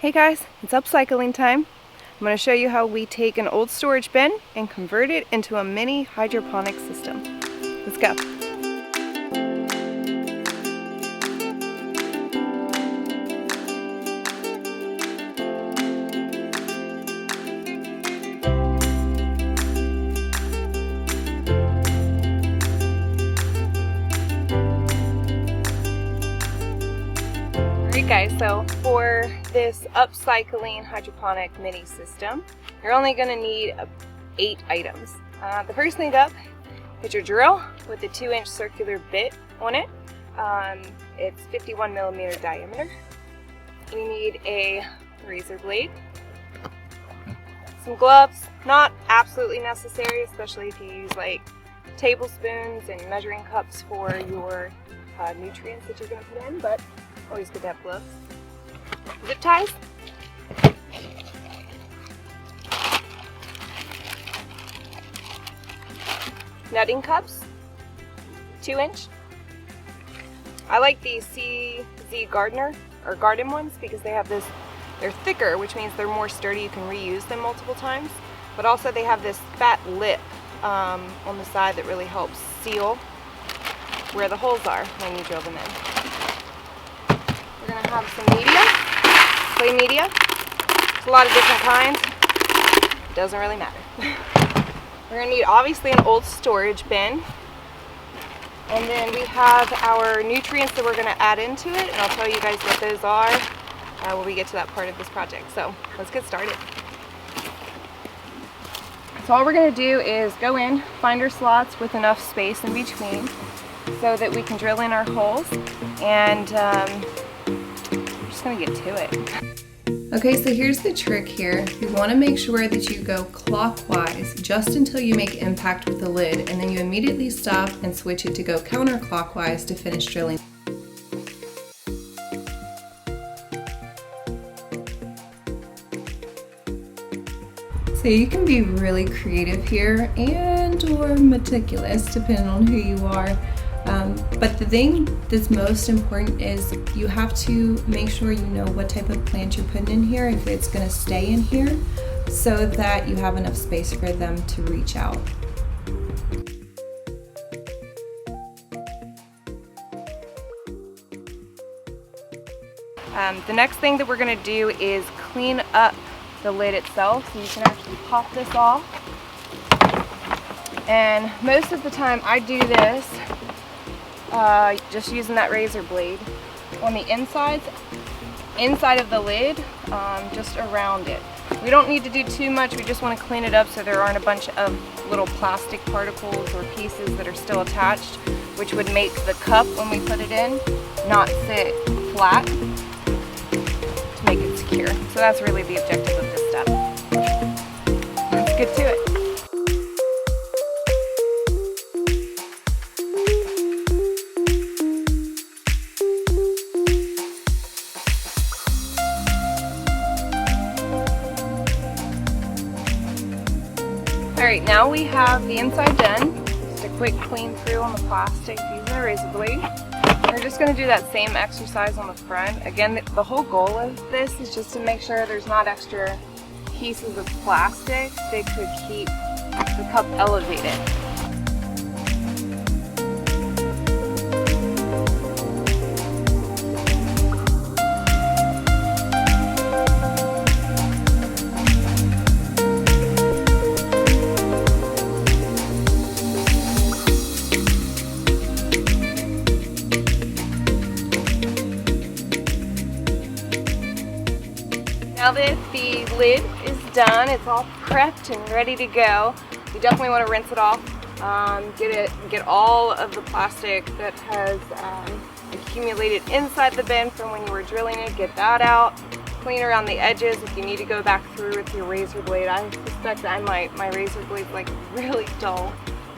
Hey guys, it's upcycling time. I'm going to show you how we take an old storage bin and convert it into a mini hydroponic system. Let's go. Alright guys, so for this upcycling hydroponic mini system, you're only going to need 8 items. The first thing up is your drill with a 2-inch circular bit on it. It's 51mm diameter. You need a razor blade, some gloves, not absolutely necessary, especially if you use like tablespoons and measuring cups for your nutrients that you're going to put in, but always good to have gloves. Zip ties. Nutting cups, 2-inch. I like the CZ garden ones because they have this, they're thicker, which means they're more sturdy. You can reuse them multiple times, but also they have this fat lip on the side that really helps seal where the holes are when you drill them in. We're going to have some media, clay media. There's a lot of different kinds. It doesn't really matter. We're going to need obviously an old storage bin. And then we have our nutrients that we're going to add into it, and I'll tell you guys what those are when we get to that part of this project. So let's get started. So all we're going to do is go in, find our slots with enough space in between so that we can drill in our holes, and we're just going to get to it. Okay, so here's the trick here. You want to make sure that you go clockwise just until you make impact with the lid, and then you immediately stop and switch it to go counterclockwise to finish drilling. So you can be really creative here and or meticulous depending on who you are. But the thing that's most important is you have to make sure you know what type of plant you're putting in here, if it's going to stay in here, so that you have enough space for them to reach out. The next thing that we're going to do is clean up the lid itself, so you can actually pop this off. And most of the time I do this just using that razor blade on the inside of the lid, just around it. We don't need to do too much, we just want to clean it up so there aren't a bunch of little plastic particles or pieces that are still attached, which would make the cup, when we put it in, not sit flat, to make it secure. So that's really the objective of this step. Let's get to it. Alright, now we have the inside done. Just a quick clean through on the plastic using a razor blade. We're just going to do that same exercise on the front. Again, the whole goal of this is just to make sure there's not extra pieces of plastic that could keep the cup elevated. Now that the lid is done, it's all prepped and ready to go, you definitely want to rinse it off. Get all of the plastic that has accumulated inside the bin from when you were drilling it, get that out. Clean around the edges if you need to go back through with your razor blade. I suspect my razor blade's like really dull,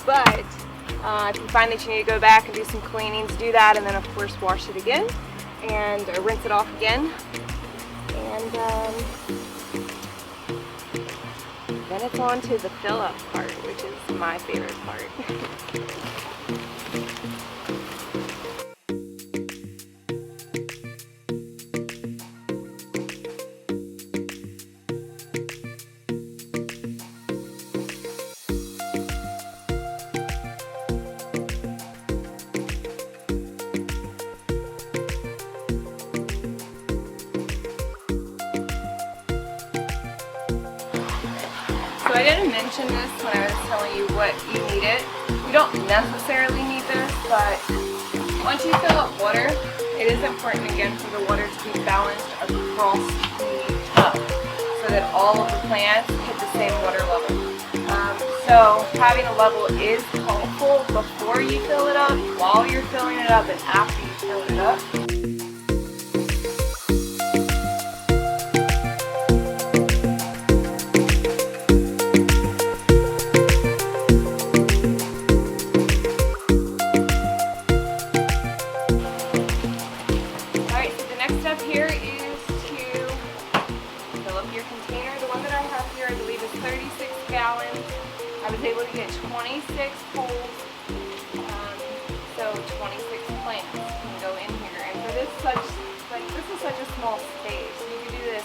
but if you find that you need to go back and do some cleanings, do that, and then of course wash it again and rinse it off again. And then it's on to the fill up part, which is my favorite part. So I didn't mention this when I was telling you what you needed. You don't necessarily need this, but once you fill up water, it is important again for the water to be balanced across the tub so that all of the plants hit the same water level. So having a level is helpful before you fill it up, while you're filling it up, and after you fill it up. Alright, so the next step here is to fill up your container. The one that I have here, I believe, is 36 gallons. I was able to get 26 poles, so 26 plants can go in here. And for this is such a small space. You can do this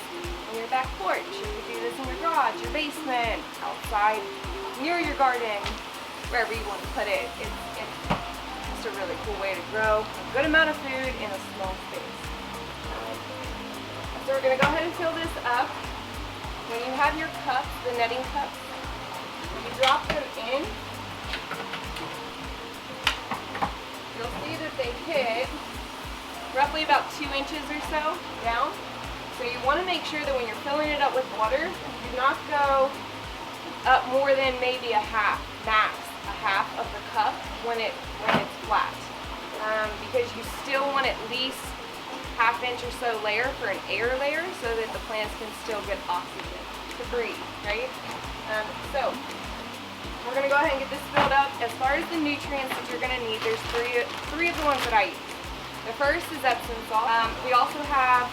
on your back porch. You can do this in your garage, your basement, outside, near your garden, wherever you want to put it. It's just a really cool way to grow a good amount of food in a small space. So we're going to go ahead and fill this up. When you have your cups, the netting cups, you drop them in, you'll see that they hit roughly about 2 inches or so down. So you want to make sure that when you're filling it up with water, you do not go up more than maybe a half, max a half of the cup when it's flat. Because you still want at least ½ inch or so layer for an air layer so that the plants can still get oxygen to breathe, right? So we're going to go ahead and get this filled up. As far as the nutrients that you're going to need, there's three of the ones that I use. The first is Epsom salt. We also have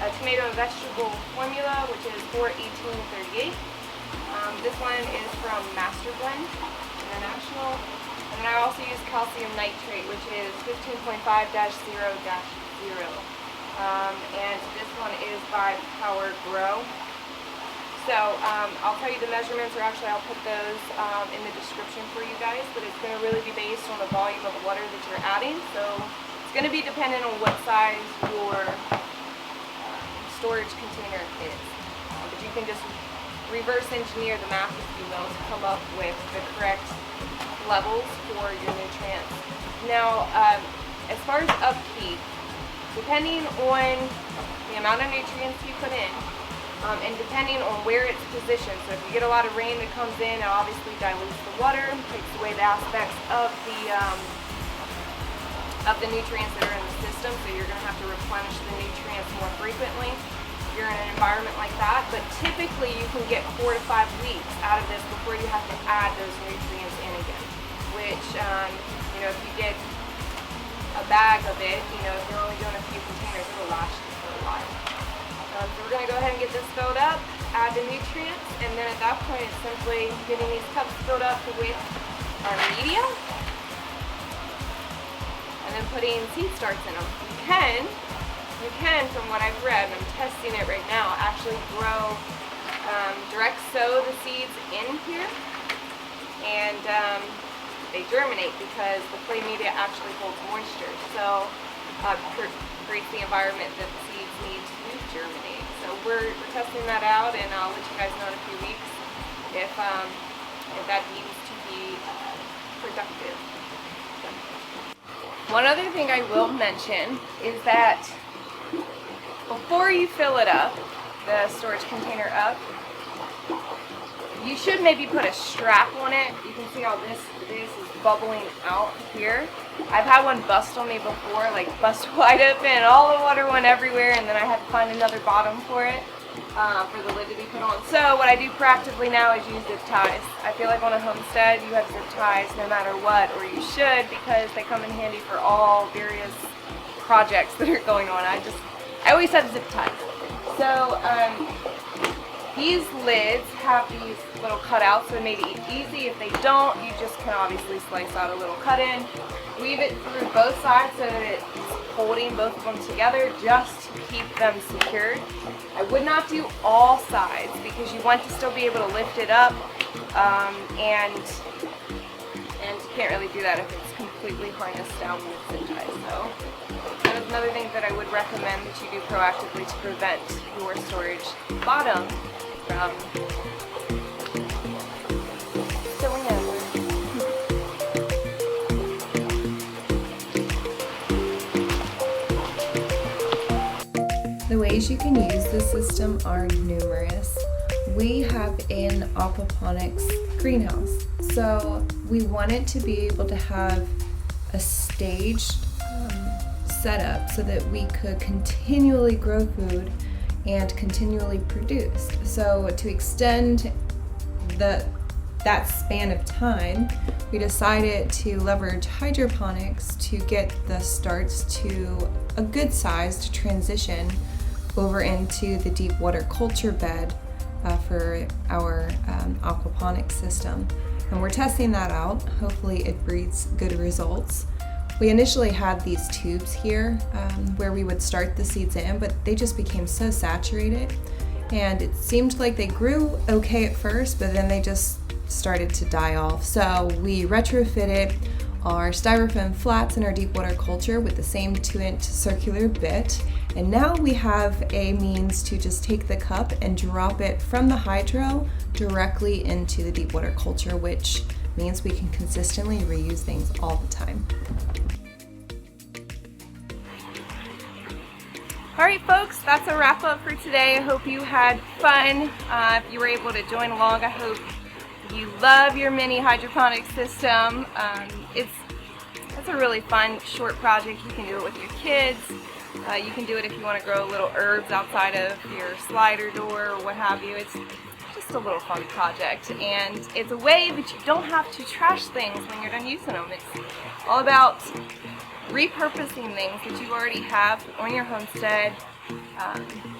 a tomato and vegetable formula, which is 41838. This one is from Master Blend International. And then I also use calcium nitrate, which is 15.5-0-0. And this one is by Power Grow. So I'll tell you the measurements, or actually I'll put those in the description for you guys, but it's going to really be based on the volume of water that you're adding. So it's going to be dependent on what size your storage container is. But you can just reverse engineer the math, if you will, to come up with the correct levels for your nutrients. Now, as far as upkeep, depending on the amount of nutrients you put in, and depending on where it's positioned, so if you get a lot of rain that comes in, it obviously dilutes the water, takes away the aspects of the nutrients that are in the system, so you're going to have to replenish the nutrients more frequently if you're in an environment like that. But typically you can get 4 to 5 weeks out of this before you have to add those nutrients in again, which, you know, if you get a bag of it, you know, if you're only doing a few containers, it'll last you for a while. So we're going to go ahead and get this filled up, add the nutrients, and then at that point it's simply getting these cups filled up with our media, and then putting seed starts in them. You can, from what I've read, and I'm testing it right now, actually grow, direct sow the seeds in here, and they germinate because the clay media actually holds moisture. So creates the environment that the seeds need to germinate. So we're testing that out, and I'll let you guys know in a few weeks if that needs to be productive. One other thing I will mention is that before you fill it up, the storage container up, you should maybe put a strap on it. You can see how this is bubbling out here. I've had one bust on me before, like bust wide open, and all the water went everywhere, and then I had to find another bottom for it, for the lid to be put on. So what I do proactively now is use zip ties. I feel like on a homestead you have zip ties no matter what, or you should, because they come in handy for all various projects that are going on. I always have zip ties. So these lids have these little cutouts, so it made it easy. If they don't, you just can obviously slice out a little cut in. Weave it through both sides so that it's holding both of them together just to keep them secured. I would not do all sides because you want to still be able to lift it up, and you can't really do that if it's completely harnessed down with zip ties. So that is another thing that I would recommend that you do proactively to prevent your storage bottom from ways you can use the system are numerous. We have an aquaponics greenhouse, so we wanted to be able to have a staged setup so that we could continually grow food and continually produce. So to extend that span of time, we decided to leverage hydroponics to get the starts to a good size to transition over into the deep water culture bed for our aquaponics system. And we're testing that out. Hopefully it breeds good results. We initially had these tubes here where we would start the seeds in, but they just became so saturated, and it seemed like they grew okay at first, but then they just started to die off. So we retrofitted our styrofoam flats in our deep water culture with the same 2-inch circular bit, and now we have a means to just take the cup and drop it from the hydro directly into the deep water culture, which means we can consistently reuse things all the time. Alright folks, that's a wrap up for today. I hope you had fun. If you were able to join along, I hope you love your mini hydroponic system. It's a really fun short project. You can do it with your kids. You can do it if you want to grow little herbs outside of your slider door or what have you. It's just a little fun project, and it's a way that you don't have to trash things when you're done using them. It's all about repurposing things that you already have on your homestead,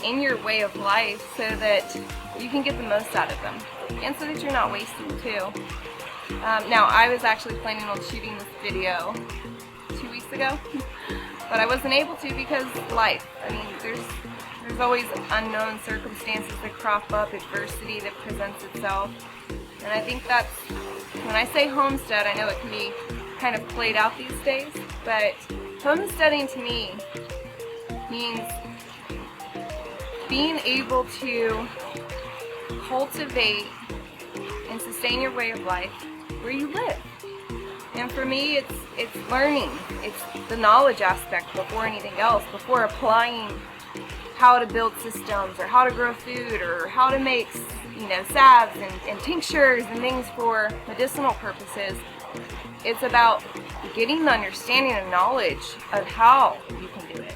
in your way of life, so that you can get the most out of them, and so that you're not wasting too. Now, I was actually planning on shooting this video 2 weeks ago, but I wasn't able to because life. I mean, there's always unknown circumstances that crop up, adversity that presents itself, and I think that's, when I say homestead, I know it can be kind of played out these days, but homesteading to me means being able to cultivate and sustain your way of life where you live. And for me, it's learning. It's the knowledge aspect before anything else, before applying how to build systems or how to grow food or how to make, salves and tinctures and things for medicinal purposes. It's about getting the understanding and knowledge of how you can do it.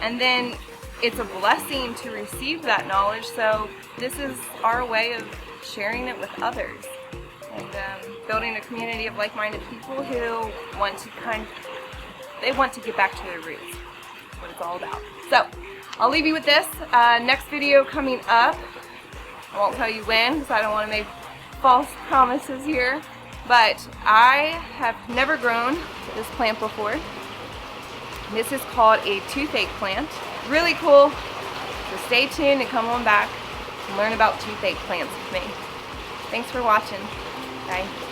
And then it's a blessing to receive that knowledge, so this is our way of sharing it with others and building a community of like-minded people who want to get back to their roots. That's what it's all about. So I'll leave you with this. Next video coming up, I won't tell you when because I don't want to make false promises here, but I have never grown this plant before. This is called a toothache plant. Really cool. So stay tuned and come on back and learn about toothache plants with me. Thanks for watching. Bye.